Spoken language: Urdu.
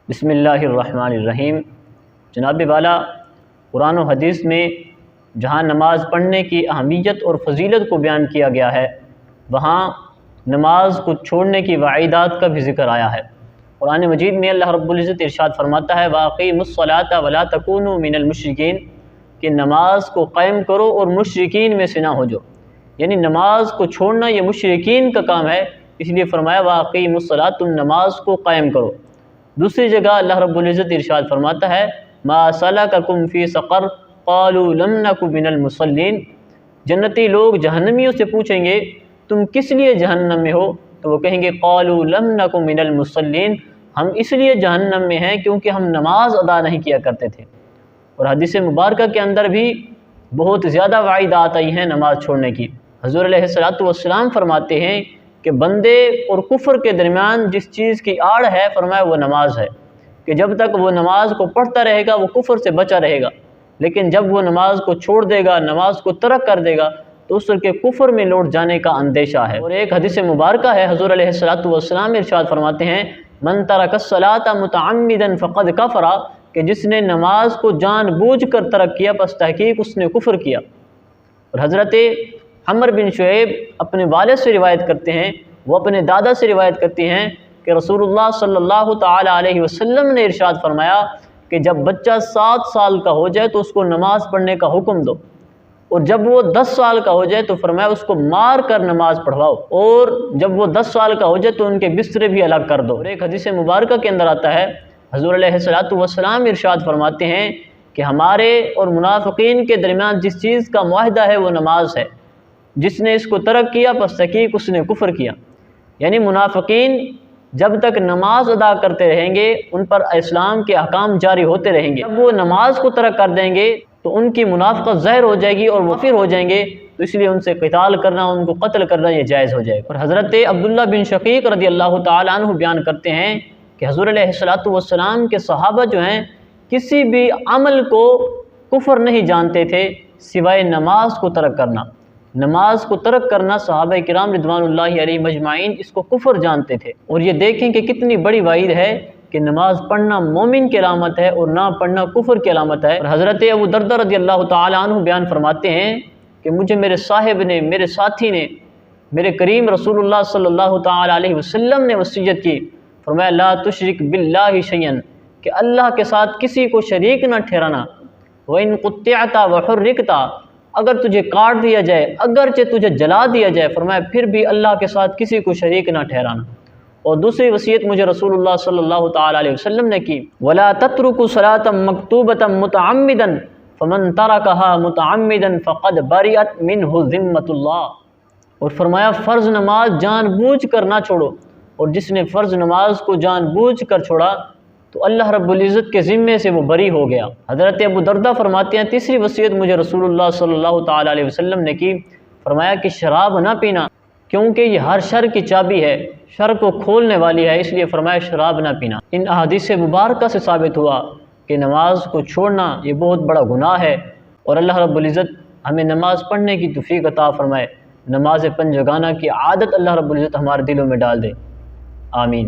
بسم اللہ الرحمن الرحیم۔ جناب والا، قرآن و حدیث میں جہاں نماز پڑھنے کی اہمیت اور فضیلت کو بیان کیا گیا ہے، وہاں نماز کو چھوڑنے کی وعیدات کا بھی ذکر آیا ہے۔ قرآن مجید میں اللہ رب العزت ارشاد فرماتا ہے وَأَقِیمُوا الصَّلَاةَ وَلَا تَکُونُوا مِنَ الْمُشْرِکِینَ، کہ نماز کو قائم کرو اور مشرکین میں سے نہ ہو جاؤ، یعنی نماز کو چھوڑنا یہ مشرکین کا کام ہے، اس لیے فرمایا وَأَقِیمُوا الصَّلَاةَ، تم نماز کو قائم کرو۔ دوسری جگہ اللہ رب العزت ارشاد فرماتا ہے مَا سَلَكَكُمْ فِي سَقَرَ قَالُوا لَمْ نَكُ مِنَ الْمُصَلِّينَ، جنتی لوگ جہنمیوں سے پوچھیں گے تم کس لیے جہنم میں ہو، تو وہ کہیں گے قَالُوا لَمْ نَكُ مِنَ الْمُصَلِّينَ، ہم اس لیے جہنم میں ہیں کیونکہ ہم نماز ادا نہیں کیا کرتے تھے۔ اور حدیث مبارکہ کے اندر بھی بہت زیادہ وعیدات آئی ہیں نماز چھوڑنے کی۔ حضور علیہ السلام فرماتے ہیں کہ بندے اور کفر کے درمیان جس چیز کی آڑ ہے، فرمایا وہ نماز ہے، کہ جب تک وہ نماز کو پڑھتا رہے گا وہ کفر سے بچا رہے گا، لیکن جب وہ نماز کو چھوڑ دے گا، نماز کو ترک کر دے گا، تو اس کے کفر میں لوٹ جانے کا اندیشہ ہے۔ اور ایک حدیث مبارکہ ہے، حضور علیہ السلام ارشاد فرماتے ہیں من ترک الصلاۃ متعمدا فقد کفر، کہ جس نے نماز کو جان بوجھ کر ترک کیا پس تحقیق اس نے کفر کیا۔ اور حضرت عمر بن شعیب اپنے والد سے روایت کرتے ہیں، وہ اپنے دادا سے روایت کرتے ہیں کہ رسول اللہ صلی اللہ تعالی علیہ وسلم نے ارشاد فرمایا کہ جب بچہ 7 سال کا ہو جائے تو اس کو نماز پڑھنے کا حکم دو، اور جب وہ 10 سال کا ہو جائے تو فرمایا اس کو مار کر نماز پڑھواؤ، اور جب وہ 10 سال کا ہو جائے تو ان کے بسترے بھی الگ کر دو۔ اور ایک حدیث مبارکہ کے اندر آتا ہے حضور علیہ السلام ارشاد فرماتے ہیں کہ ہمارے اور منافقین کے درمیان جس چیز کا معاہدہ ہے وہ نماز ہے، جس نے اس کو ترک کیا پس تحقیق اس نے کفر کیا۔ یعنی منافقین جب تک نماز ادا کرتے رہیں گے ان پر اسلام کے احکام جاری ہوتے رہیں گے، جب وہ نماز کو ترک کر دیں گے تو ان کی منافقت ظاہر ہو جائے گی اور کافر ہو جائیں گے، تو اس لیے ان سے قتال کرنا، ان کو قتل کرنا یہ جائز ہو جائے گا۔ اور حضرت عبداللہ بن شقیق رضی اللہ تعالیٰ عنہ بیان کرتے ہیں کہ حضور علیہ السلام کے صحابہ جو ہیں کسی بھی عمل کو کفر نہیں جانتے تھے سوائے نماز کو ترک کرنا۔ نماز کو ترک کرنا صحابہ کرام رضوان اللہ علیہ مجمعین اس کو کفر جانتے تھے۔ اور یہ دیکھیں کہ کتنی بڑی وعید ہے کہ نماز پڑھنا مومن کی علامت ہے اور نہ پڑھنا کفر کی علامت ہے۔ اور حضرت ابو دردہ رضی اللہ تعالیٰ عنہ بیان فرماتے ہیں کہ مجھے میرے صاحب نے، میرے ساتھی نے، میرے کریم رسول اللہ صلی اللہ تعالیٰ علیہ وسلم نے وصیت کی، فرمایا لا تشرک باللہ شیئا، کہ اللہ کے ساتھ کسی کو شریک نہ ٹھہرانا، وَإِن قُطِّعْتَ وَحُرِّقْتَ، اگر تجھے کاٹ دیا جائے، اگرچہ تجھے جلا دیا جائے، فرمایا پھر بھی اللہ کے ساتھ کسی کو شریک نہ ٹھہرانا۔ اور دوسری وصیت مجھے رسول اللہ صلی اللہ تعالیٰ علیہ وسلم نے کی وَلَا تَتْرُكُوا صَلَاةً مَكْتُوبَةً مُتَعَمِّدًا فَمَن تَرَكَهَا مُتَعَمِّدًا فَقَدْ بَرِئَتْ مِنْهُ ذِمَّةُ اللَّهِ، اور فرمایا فرض نماز جان بوجھ کر نہ چھوڑو، اور جس نے فرض نماز کو جان بوجھ کر چھوڑا تو اللہ رب العزت کے ذمے سے وہ بری ہو گیا۔ حضرت ابو دردہ فرماتے ہیں تیسری وصیت مجھے رسول اللہ صلی اللہ تعالیٰ علیہ وسلم نے کی، فرمایا کہ شراب نہ پینا، کیونکہ یہ ہر شر کی چابی ہے، شر کو کھولنے والی ہے، اس لیے فرمایا شراب نہ پینا۔ ان احادیث مبارکہ سے ثابت ہوا کہ نماز کو چھوڑنا یہ بہت بڑا گناہ ہے، اور اللہ رب العزت ہمیں نماز پڑھنے کی توفیق عطا فرمائے، نماز پنجگانہ کی عادت اللہ رب العزت ہمارے دلوں میں ڈال دے، آمین۔